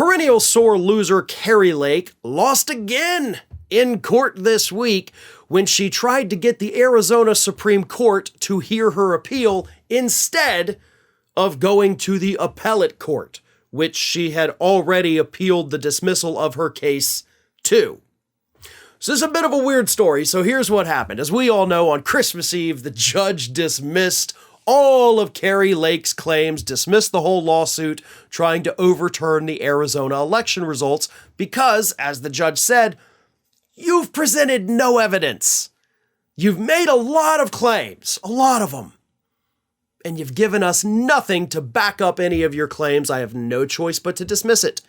Perennial Soar Loser Carrie Lake lost again in court this week when she tried to get the Arizona Supreme Court to hear her appeal instead of going to the appellate court, which she had already appealed the dismissal of her case to. So this is a bit of a weird story, so here's what happened. As we all know, on Christmas Eve, the judge dismissed all of Carrie Lake's claims, dismissed the whole lawsuit, trying to overturn the Arizona election results because, as the judge said, you've presented no evidence. You've made a lot of claims, a lot of them, and you've given us nothing to back up any of your claims. I have no choice but to dismiss it.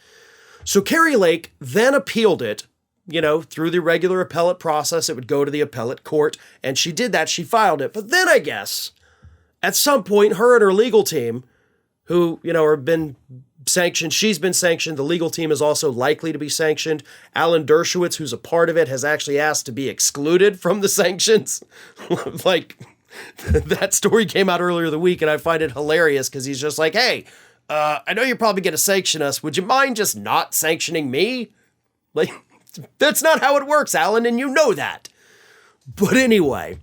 So Carrie Lake then appealed it, through the regular appellate process. It would go to the appellate court, and she did that. She filed it. But then I guess at some point, her and her legal team, who, have been sanctioned, she's been sanctioned. The legal team is also likely to be sanctioned. Alan Dershowitz, who's a part of it, has actually asked to be excluded from the sanctions. That story came out earlier the week, and I find it hilarious because he's just like, hey, I know you're probably going to sanction us. Would you mind just not sanctioning me? That's not how it works, Alan, and you know that. But anyway,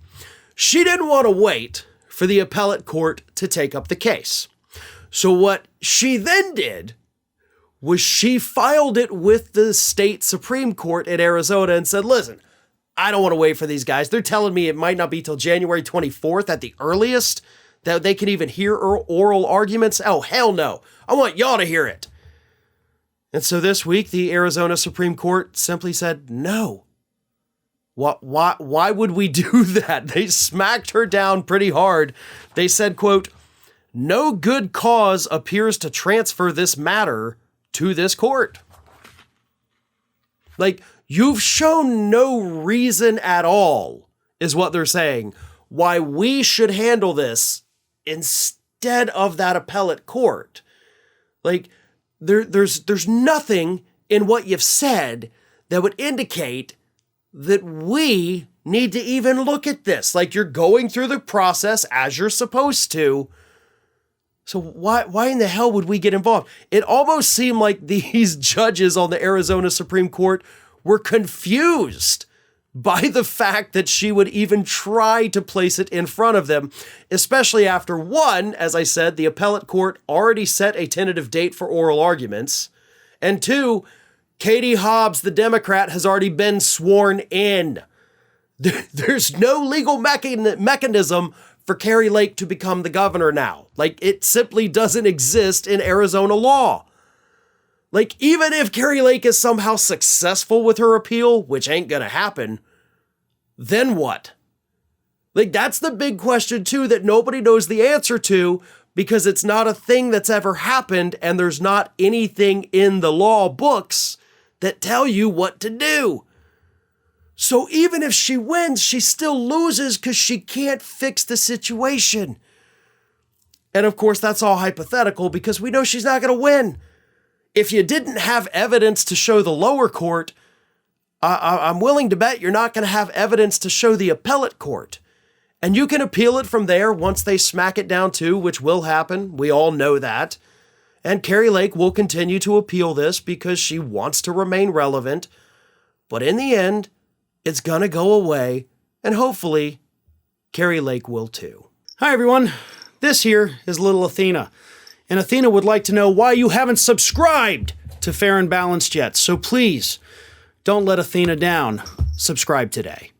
she didn't want to wait for the appellate court to take up the case. So what she then did was she filed it with the state Supreme Court in Arizona and said, listen, I don't want to wait for these guys. They're telling me it might not be till January 24th at the earliest that they can even hear oral arguments. Oh, hell no. I want y'all to hear it. And so this week, the Arizona Supreme Court simply said no. Why would we do that? They smacked her down pretty hard. They said, quote, no good cause appears to transfer this matter to this court. You've shown no reason at all, is what they're saying, why we should handle this instead of that appellate court. There's nothing in what you've said that would indicate that we need to even look at this. You're going through the process as you're supposed to. So why in the hell would we get involved? It almost seemed like these judges on the Arizona Supreme Court were confused by the fact that she would even try to place it in front of them, especially after, one, as I said, the appellate court already set a tentative date for oral arguments, and two, Katie Hobbs, the Democrat, has already been sworn in. There's no legal mechanism for Carrie Lake to become the governor now. It simply doesn't exist in Arizona law. Even if Carrie Lake is somehow successful with her appeal, which ain't gonna happen, then what? That's the big question too that nobody knows the answer to, because it's not a thing that's ever happened and there's not anything in the law books that tell you what to do. So even if she wins, she still loses because she can't fix the situation. And of course, that's all hypothetical because we know she's not going to win. If you didn't have evidence to show the lower court, I'm willing to bet you're not going to have evidence to show the appellate court. And you can appeal it from there once they smack it down too, which will happen. We all know that. And Carrie Lake will continue to appeal this because she wants to remain relevant. But in the end, it's going to go away. And hopefully, Carrie Lake will too. Hi, everyone. This here is little Athena. And Athena would like to know why you haven't subscribed to Fair and Balanced yet. So please, don't let Athena down. Subscribe today.